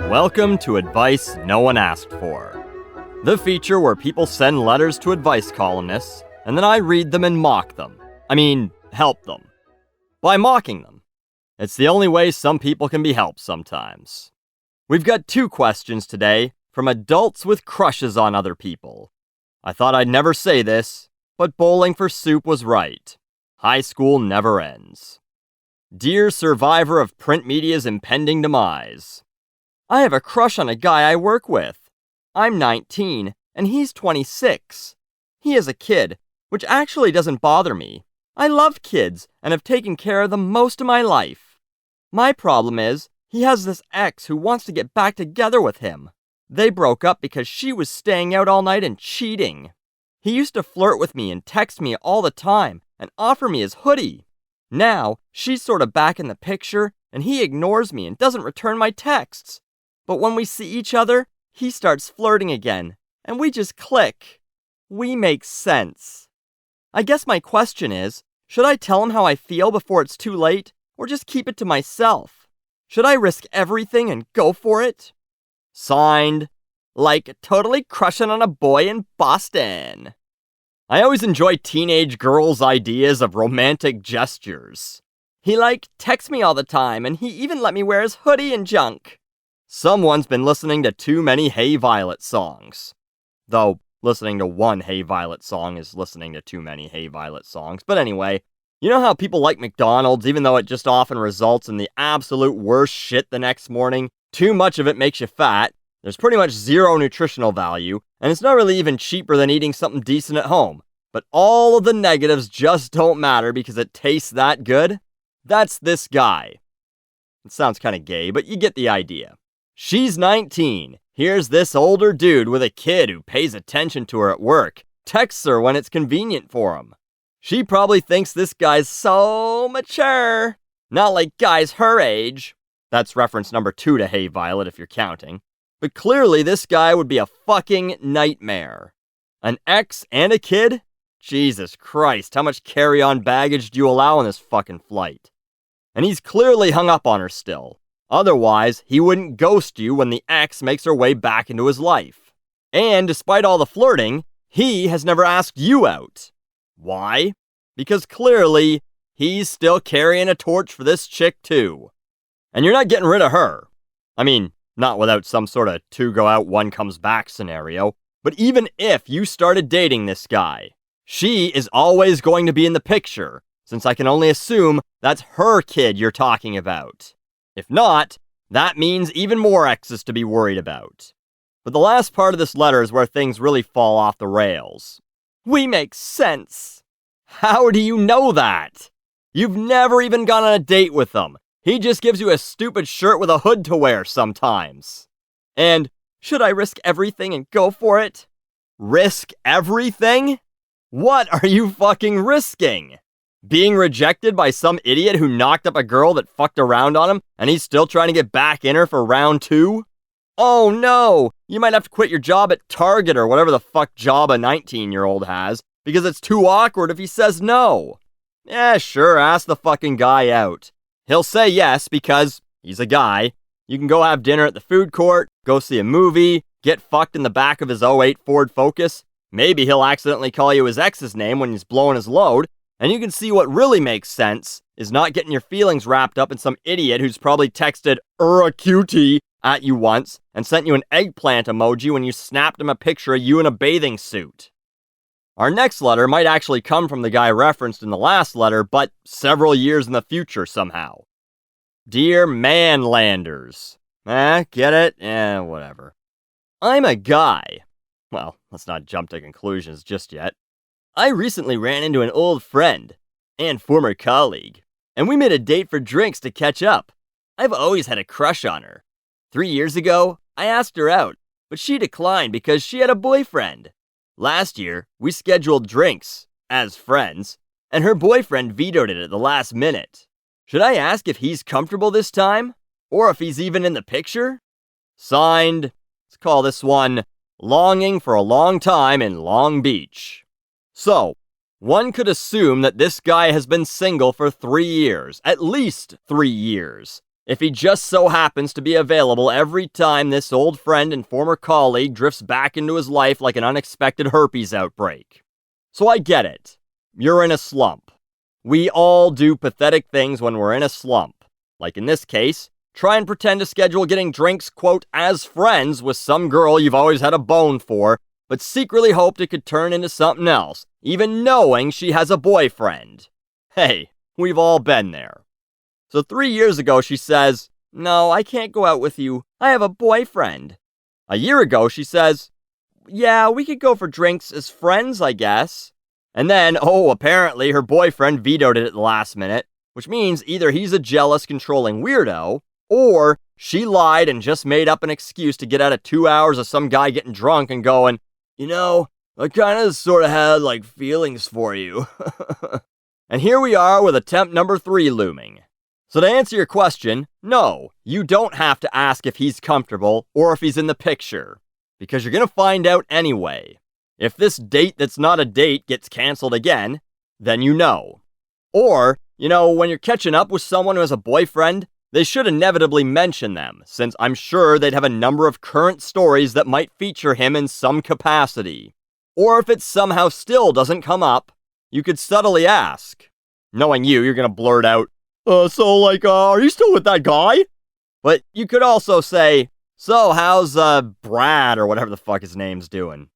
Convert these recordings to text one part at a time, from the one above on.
Welcome to Advice No One Asked For, the feature where people send letters to advice columnists, and then I read them and mock them. Help them. By mocking them. It's the only way some people can be helped sometimes. We've got 2 questions today from adults with crushes on other people. I thought I'd never say this, but Bowling for Soup was right. High school never ends. Dear survivor of print media's impending demise, I have a crush on a guy I work with. I'm 19, and he's 26. He is a kid, which actually doesn't bother me. I love kids, and have taken care of them most of my life. My problem is, he has this ex who wants to get back together with him. They broke up because she was staying out all night and cheating. He used to flirt with me and text me all the time, and offer me his hoodie. Now, she's sort of back in the picture, and he ignores me and doesn't return my texts. But when we see each other, he starts flirting again, and we just click. We make sense. I guess my question is, should I tell him how I feel before it's too late, or just keep it to myself? Should I risk everything and go for it? Signed, like totally crushing on a boy in Boston. I always enjoy teenage girls' ideas of romantic gestures. He texts me all the time, and he even let me wear his hoodie and junk. Someone's been listening to too many Hey Violet songs. Though, listening to one Hey Violet song is listening to too many Hey Violet songs. But anyway, you know how people like McDonald's even though it just often results in the absolute worst shit the next morning? Too much of it makes you fat, there's pretty much zero nutritional value, and it's not really even cheaper than eating something decent at home. But all of the negatives just don't matter because it tastes that good? That's this guy. It sounds kind of gay, but you get the idea. She's 19. Here's this older dude with a kid who pays attention to her at work, texts her when it's convenient for him. She probably thinks this guy's so mature. Not like guys her age. That's reference number 2 to Hey Violet if you're counting. But clearly this guy would be a fucking nightmare. An ex and a kid? Jesus Christ, how much carry-on baggage do you allow on this fucking flight? And he's clearly hung up on her still. Otherwise, he wouldn't ghost you when the ex makes her way back into his life. And despite all the flirting, he has never asked you out. Why? Because clearly, he's still carrying a torch for this chick too. And you're not getting rid of her. Not without some sort of 2 go out, 1 comes back scenario. But even if you started dating this guy, she is always going to be in the picture, since I can only assume that's her kid you're talking about. If not, that means even more exes to be worried about. But the last part of this letter is where things really fall off the rails. We make sense. How do you know that? You've never even gone on a date with him. He just gives you a stupid shirt with a hood to wear sometimes. And should I risk everything and go for it? Risk everything? What are you fucking risking? Being rejected by some idiot who knocked up a girl that fucked around on him and he's still trying to get back in her for round 2? Oh no! You might have to quit your job at Target or whatever the fuck job a 19-year-old has because it's too awkward if he says no. Yeah, sure, ask the fucking guy out. He'll say yes because he's a guy. You can go have dinner at the food court, go see a movie, get fucked in the back of his '08 Ford Focus. Maybe he'll accidentally call you his ex's name when he's blowing his load. And you can see what really makes sense is not getting your feelings wrapped up in some idiot who's probably texted a cutie at you once and sent you an eggplant emoji when you snapped him a picture of you in a bathing suit. Our next letter might actually come from the guy referenced in the last letter, but several years in the future somehow. Dear Manlanders. Get it? Whatever. I'm a guy. Well, let's not jump to conclusions just yet. I recently ran into an old friend and former colleague, and we made a date for drinks to catch up. I've always had a crush on her. 3 years ago, I asked her out, but she declined because she had a boyfriend. Last year, we scheduled drinks, as friends, and her boyfriend vetoed it at the last minute. Should I ask if he's comfortable this time? Or if he's even in the picture? Signed, let's call this one, Longing for a Long Time in Long Beach. So, one could assume that this guy has been single for 3 years, at least 3 years, if he just so happens to be available every time this old friend and former colleague drifts back into his life like an unexpected herpes outbreak. So I get it. You're in a slump. We all do pathetic things when we're in a slump. Like in this case, try and pretend to schedule getting drinks, quote, as friends with some girl you've always had a bone for, but secretly hoped it could turn into something else, even knowing she has a boyfriend. Hey, we've all been there. So 3 years ago, she says, "No, I can't go out with you. I have a boyfriend." A year ago, she says, "Yeah, we could go for drinks as friends, I guess." And then, apparently her boyfriend vetoed it at the last minute, which means either he's a jealous, controlling weirdo, or she lied and just made up an excuse to get out of 2 hours of some guy getting drunk and going, I kind of sort of had, feelings for you. And here we are with attempt number 3 looming. So to answer your question, no, you don't have to ask if he's comfortable or if he's in the picture, because you're going to find out anyway. If this date that's not a date gets canceled again, then you know. Or, when you're catching up with someone who has a boyfriend, they should inevitably mention them, since I'm sure they'd have a number of current stories that might feature him in some capacity. Or if it somehow still doesn't come up, you could subtly ask. Knowing you're going to blurt out, are you still with that guy? But you could also say, so how's, Brad or whatever the fuck his name's doing?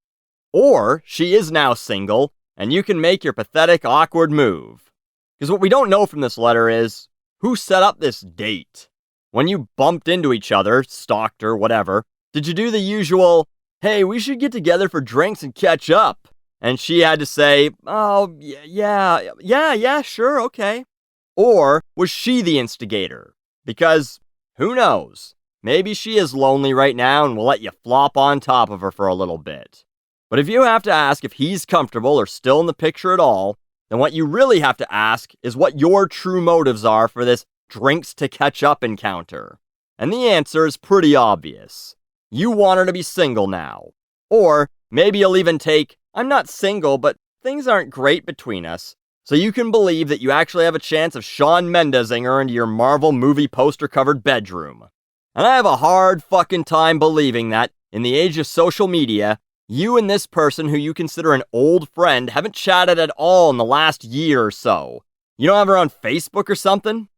Or she is now single, and you can make your pathetic, awkward move. Because what we don't know from this letter is, who set up this date? When you bumped into each other, stalked her, whatever, did you do the usual, hey, we should get together for drinks and catch up? And she had to say, oh, yeah, sure, okay. Or was she the instigator? Because, who knows? Maybe she is lonely right now and will let you flop on top of her for a little bit. But if you have to ask if he's comfortable or still in the picture at all, then what you really have to ask is what your true motives are for this drinks to catch up encounter. And the answer is pretty obvious. You want her to be single now. Or maybe you'll even take, I'm not single, but things aren't great between us. So you can believe that you actually have a chance of Shawn Mendesing her into your Marvel movie poster-covered bedroom. And I have a hard fucking time believing that, in the age of social media, you and this person who you consider an old friend haven't chatted at all in the last year or so. You don't have her on Facebook or something?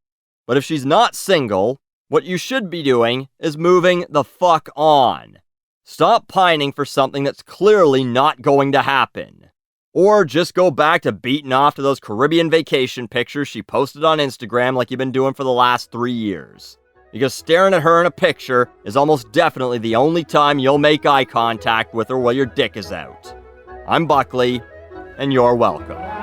But if she's not single, what you should be doing is moving the fuck on. Stop pining for something that's clearly not going to happen. Or just go back to beating off to those Caribbean vacation pictures she posted on Instagram like you've been doing for the last 3 years. Because staring at her in a picture is almost definitely the only time you'll make eye contact with her while your dick is out. I'm Buckley, and you're welcome.